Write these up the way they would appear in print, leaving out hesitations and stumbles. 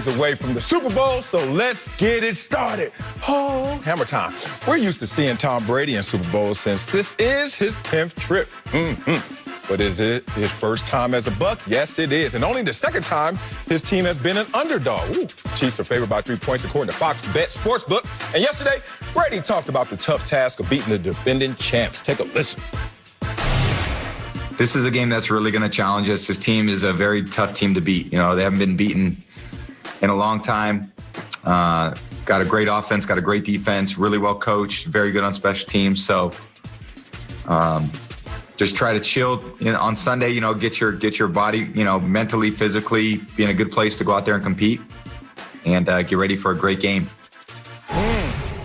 away from the Super Bowl, so let's get it started. Oh, hammer time. We're used to seeing Tom Brady in Super Bowls since this is his 10th trip. But is it his first time as a Buck? Yes, it is. And only the second time his team has been an underdog. Chiefs are favored by 3 points according to Fox Bet Sportsbook. And yesterday, Brady talked about the tough task of beating the defending champs. Take a listen. This is a game that's really going to challenge us. This team is a very tough team to beat. You know, they haven't been beaten in a long time. Got a great offense, got a great defense, really well coached, very good on special teams. So just try to chill on Sunday, you know, get your body, you know, mentally, physically, be in a good place to go out there and compete and get ready for a great game.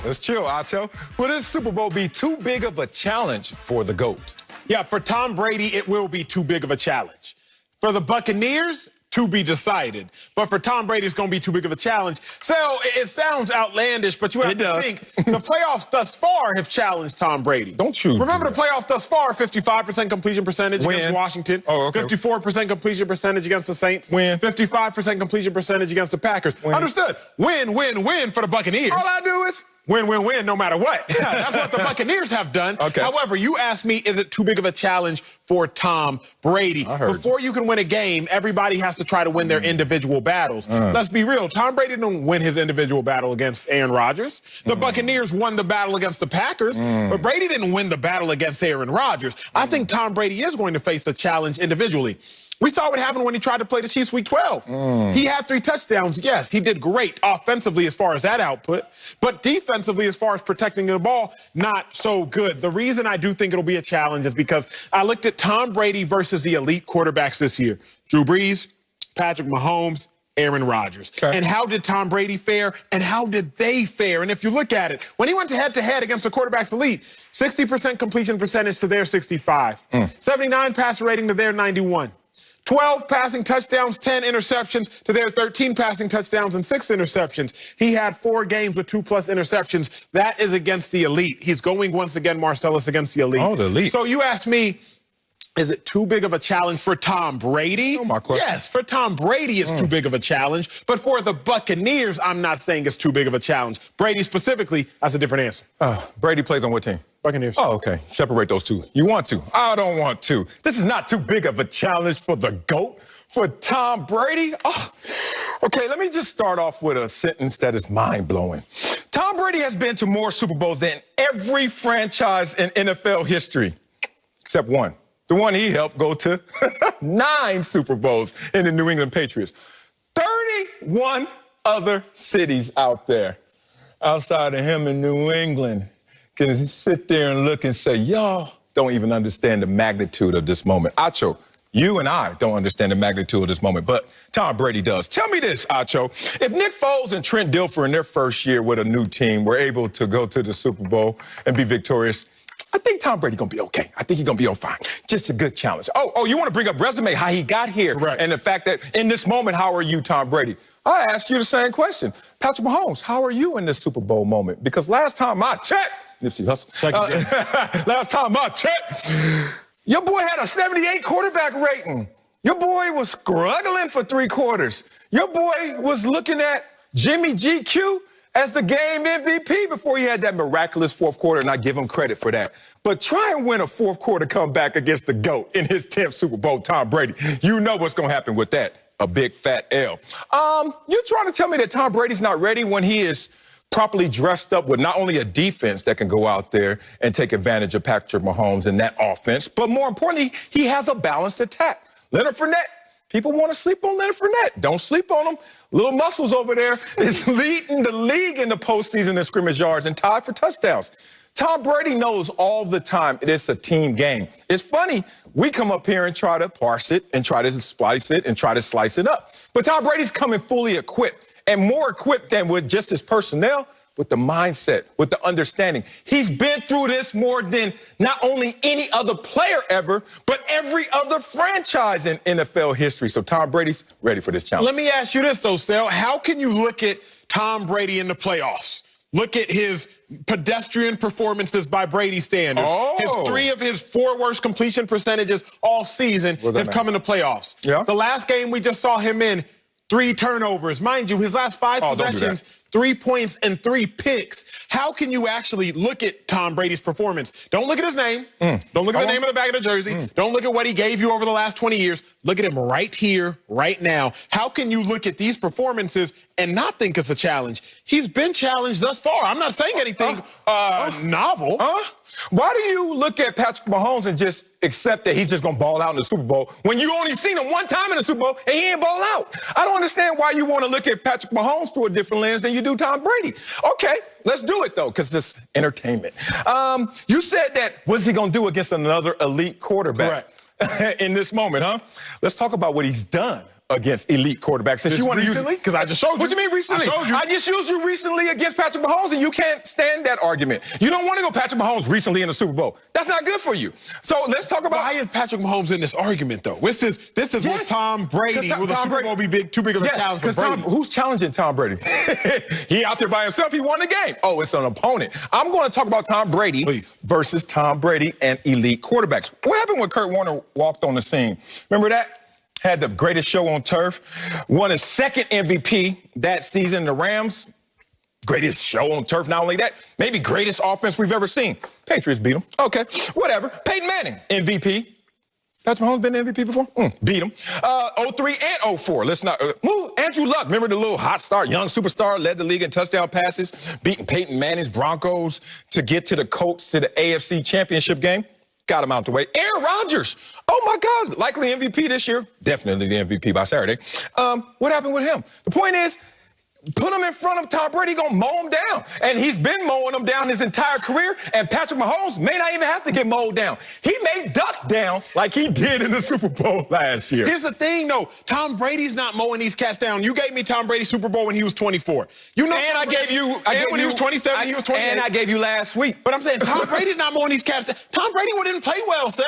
Let's chill, Acho. Will this Super Bowl be too big of a challenge for the GOAT? Yeah, for Tom Brady, it will be too big of a challenge. For the Buccaneers, to be decided. But for Tom Brady, it's going to be too big of a challenge. So it sounds outlandish, but you have to think the playoffs thus far have challenged Tom Brady. Don't you? Remember the playoffs thus far, 55% completion percentage against Washington. 54% completion percentage against the Saints. 55% completion percentage against the Packers. Understood. Win, win, win for the Buccaneers. All I do is win, win, win, no matter what. Yeah, that's what the Buccaneers have done. However, you asked me, is it too big of a challenge for Tom Brady? Before you can win a game, everybody has to try to win their individual battles. Let's be real. Tom Brady didn't win his individual battle against Aaron Rodgers. The Buccaneers won the battle against the Packers, but Brady didn't win the battle against Aaron Rodgers. I think Tom Brady is going to face a challenge individually. We saw what happened when he tried to play the Chiefs week 12. He had 3 touchdowns. Yes, he did great offensively as far as that output, but defensively as far as protecting the ball, not so good. The reason I do think it'll be a challenge is because I looked at Tom Brady versus the elite quarterbacks this year. Drew Brees, Patrick Mahomes, Aaron Rodgers. And how did Tom Brady fare and how did they fare? And if you look at it, when he went head-to-head against the quarterback's elite, 60% completion percentage to their 65, 79 passer rating to their 91. 12 passing touchdowns, 10 interceptions to their 13 passing touchdowns and 6 interceptions. He had 4 games with 2+ interceptions. That is against the elite. He's going once again, Marcellus, against the elite. Oh, the elite. So you asked me, is it too big of a challenge for Tom Brady? Oh, my question. Yes, for Tom Brady, it's too big of a challenge. But for the Buccaneers, I'm not saying it's too big of a challenge. Brady specifically, that's a different answer. Brady plays on what team? Buccaneers. Oh, okay. Separate those two. You want to? I don't want to. This is not too big of a challenge for the GOAT, for Tom Brady. Okay, let me just start off with a sentence that is mind-blowing. Tom Brady has been to more Super Bowls than every franchise in NFL history, except one. The one he helped go to 9 Super Bowls in the New England Patriots. 31 other cities out there outside of him in New England can sit there and look and say, y'all don't even understand the magnitude of this moment. Acho, you and I don't understand the magnitude of this moment, but Tom Brady does. Tell me this, Acho. If Nick Foles and Trent Dilfer in their first year with a new team were able to go to the Super Bowl and be victorious, I think Tom Brady gonna be okay. I think he's gonna be all fine. Just a good challenge. Oh, you wanna bring up resume, how he got here, and the fact that in this moment, how are you, Tom Brady? I asked you the same question. Patrick Mahomes, how are you in this Super Bowl moment? Because last time I checked, Nipsey Hussle, last time I checked, your boy had a 78 quarterback rating. Your boy was struggling for 3 quarters. Your boy was looking at Jimmy GQ as the game MVP before he had that miraculous 4th quarter, and I give him credit for that. But try and win a 4th quarter comeback against the GOAT in his 10th Super Bowl, Tom Brady. You know what's going to happen with that, a big fat L. You're trying to tell me that Tom Brady's not ready when he is properly dressed up with not only a defense that can go out there and take advantage of Patrick Mahomes and that offense, but more importantly, he has a balanced attack. Leonard Fournette. People want to sleep on Leonard Fournette. Don't sleep on him. Little Muscles over there is leading the league in the postseason in scrimmage yards and tied for touchdowns. Tom Brady knows all the time it's a team game. It's funny, we come up here and try to parse it and try to splice it and try to slice it up. But Tom Brady's coming fully equipped and more equipped than with just his personnel, with the mindset, with the understanding. He's been through this more than not only any other player ever, but every other franchise in NFL history. So Tom Brady's ready for this challenge. Let me ask you this, though, Sal. How can you look at Tom Brady in the playoffs? Look at his pedestrian performances by Brady standards. Three of his 4 worst completion percentages all season have come in the playoffs. The last game we just saw him in, 3 turnovers. Mind you, his last 5 possessions, 3 points and 3 picks. How can you actually look at Tom Brady's performance? Don't look at his name. Don't look at the name of the back of the jersey. Don't look at what he gave you over the last 20 years. Look at him right here, right now. How can you look at these performances and not think it's a challenge? He's been challenged thus far. I'm not saying anything novel. Why do you look at Patrick Mahomes and just accept that he's just going to ball out in the Super Bowl when you only seen him one time in the Super Bowl and he ain't ball out? I don't understand why you want to look at Patrick Mahomes through a different lens than you do Tom Brady. Okay, let's do it, though, because it's entertainment. You said that, what's he going to do against another elite quarterback? Correct. In this moment, huh? Let's talk about what he's done against elite quarterbacks. Since you want to use it, because I just showed you. What do you mean recently? I just used you recently against Patrick Mahomes, and you can't stand that argument. You don't want to go Patrick Mahomes recently in the Super Bowl. That's not good for you. So let's talk about why is Patrick Mahomes in this argument, though? This is what Tom Brady will the Super Bowl be too big of a challenge for Brady? Who's challenging Tom Brady? He out there by himself. He won the game. Oh, it's an opponent. I'm going to talk about Tom Brady versus Tom Brady and elite quarterbacks. What happened when Kurt Warner walked on the scene? Remember that? Had the greatest show on turf, won his 2nd MVP that season. The Rams, greatest show on turf. Not only that, maybe greatest offense we've ever seen. Patriots beat him. Okay, whatever. Peyton Manning, MVP. Patrick Mahomes been MVP before? Beat him. 03 and 04. Let's not move. Andrew Luck, remember the little hot start, young superstar, led the league in touchdown passes, beating Peyton Manning's Broncos to get to the Colts to the AFC Championship game. Got him out the way. Aaron Rodgers. Oh, my God. Likely MVP this year. Definitely the MVP by Saturday. What happened with him? The point is, put him in front of Tom Brady, going to mow him down. And he's been mowing him down his entire career. And Patrick Mahomes may not even have to get mowed down. He may duck down like he did in the Super Bowl last year. Here's the thing, though. Tom Brady's not mowing these cats down. You gave me Tom Brady's Super Bowl when he was 24. You know, and I gave you when he was 27, he was 28. And I gave you last week. But I'm saying Tom Brady's not mowing these cats down. Tom Brady didn't play well, Sal.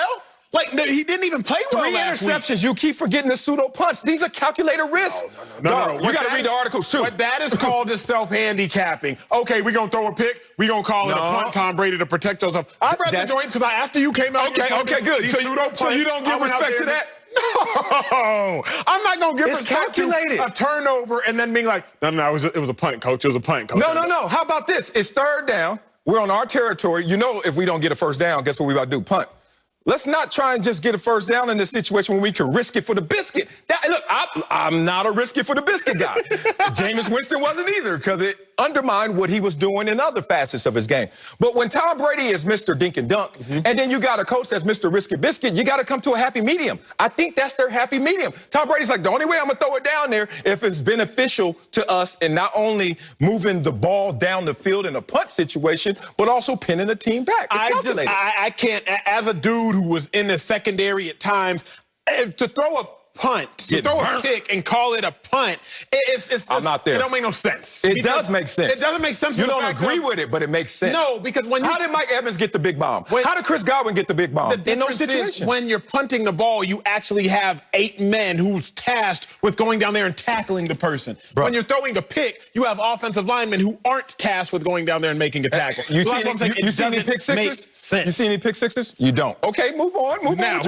Like, he didn't even play well 3 last interceptions. week. You keep forgetting the pseudo punts. These are calculated risks. No. You got to read the articles, too. But that is called just self-handicapping. Okay, we're going to throw a pick. We're going to call it a punt, Tom Brady, to protect yourself. I read the joints because after you came out. Okay, good. So you don't give respect to that? No, I'm not going to give respect to calculated. A turnover and then being like, no, it was a punt, coach. It was a punt, coach. No. How about this? It's 3rd down. We're on our territory. You know, if we don't get a first down, guess what we about to do? Punt. Let's not try and just get a first down in this situation when we can risk it for the biscuit. Look, I'm not a risk it for the biscuit guy. Jameis Winston wasn't either because it undermined what he was doing in other facets of his game. But when Tom Brady is Mr. Dink and Dunk, and then you got a coach that's Mr. Risk It Biscuit, you got to come to a happy medium. I think that's their happy medium. Tom Brady's like, the only way I'm going to throw it down there if it's beneficial to us and not only moving the ball down the field in a punt situation, but also pinning the team back. I can't, as a dude who was in the secondary at times, to throw a punt, to throw a pick and call it a punt, I'm not there. It don't make no sense. It does make sense. It doesn't make sense. You don't agree with it, but it makes sense. No, because when how did Mike Evans get the big bomb? How did Chris Godwin get the big bomb? The difference is when you're punting the ball, you actually have 8 men who's tasked with going down there and tackling the person. When you're throwing a pick, you have offensive linemen who aren't tasked with going down there and making a tackle. You see any pick sixes? You see any pick sixes? You don't. Okay, move on. Move on.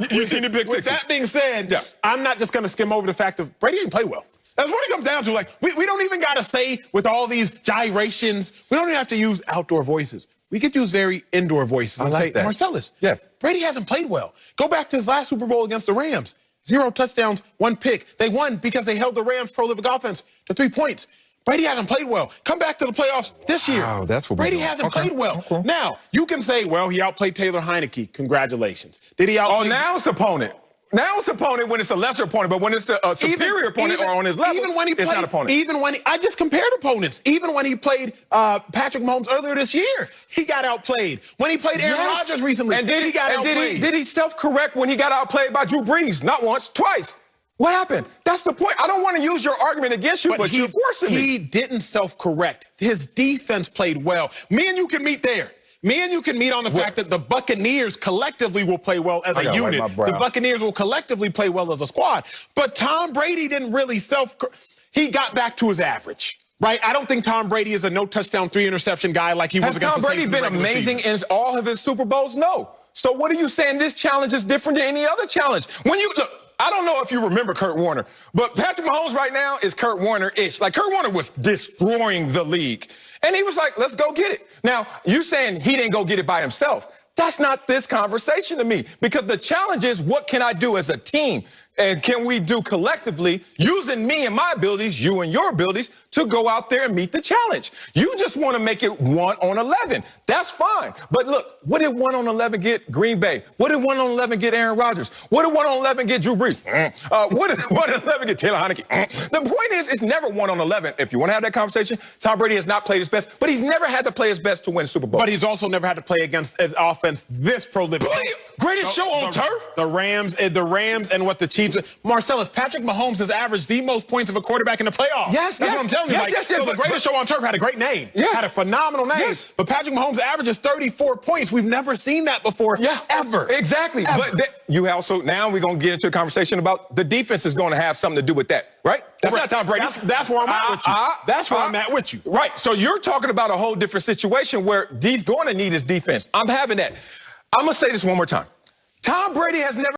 You see any pick sixes? With that being said, I'm not just going to skim over the fact of Brady didn't play well. That's what it comes down to. Like, we don't even got to say with all these gyrations, we don't even have to use outdoor voices. We could use very indoor voices and say, Marcellus, Brady hasn't played well. Go back to his last Super Bowl against the Rams. 0 touchdowns, 1 pick. They won because they held the Rams' prolific offense to 3 points. Brady hasn't played well. Come back to the playoffs this year. Wow, that's what Brady hasn't played well. Now, you can say, well, he outplayed Taylor Heineke. Congratulations. Did he outplay? Oh, now it's opponent. Now it's opponent when it's a lesser opponent, but when it's a superior opponent or on his level, it's not opponent. I just compared opponents. Even when he played Patrick Mahomes earlier this year, he got outplayed. When he played Aaron Rodgers recently, he got outplayed. Did he self-correct when he got outplayed by Drew Brees? Not once, twice. What happened? That's the point. I don't want to use your argument against you, but you're forcing me. He didn't self-correct. His defense played well. Me and you can meet there. Me and you can meet on the fact that the Buccaneers collectively will play well as a unit. The Buccaneers will collectively play well as a squad. But Tom Brady didn't really he got back to his average. Right? I don't think Tom Brady is a no-touchdown, 3-interception guy like he was against the Saints. Has Tom Brady been amazing in all of his Super Bowls? No. So what are you saying? This challenge is different than any other challenge. When you look, I don't know if you remember Kurt Warner, but Patrick Mahomes right now is Kurt Warner-ish. Like, Kurt Warner was destroying the league. And he was like, let's go get it. Now, you saying he didn't go get it by himself. That's not this conversation to me, because the challenge is, what can I do as a team? And can we do collectively, using me and my abilities, you and your abilities, to go out there and meet the challenge? You just want to make it 1 on 11. That's fine. But look, what did 1 on 11 get Green Bay? What did 1 on 11 get Aaron Rodgers? What did 1 on 11 get Drew Brees? What did 1 on 11 get Taylor Heineke? The point is, it's never 1 on 11. If you want to have that conversation, Tom Brady has not played his best, but he's never had to play his best to win a Super Bowl. But he's also never had to play against his offense this prolific. Greatest show on turf? The Rams and what the Chiefs. Marcellus, Patrick Mahomes has averaged the most points of a quarterback in the playoffs. Yes, that's what I'm telling you. Yes, so the greatest show on turf had a great name. Yes. Had a phenomenal name. Yes. But Patrick Mahomes averages 34 points. We've never seen that before. Yeah. Ever. Exactly. Ever. But you also, now we're going to get into a conversation about the defense is going to have something to do with that, right? That's not Tom Brady. That's where I'm at with you. That's where I'm at with you. Right. So you're talking about a whole different situation where he's going to need his defense. I'm having that. I'm going to say this one more time. Tom Brady has never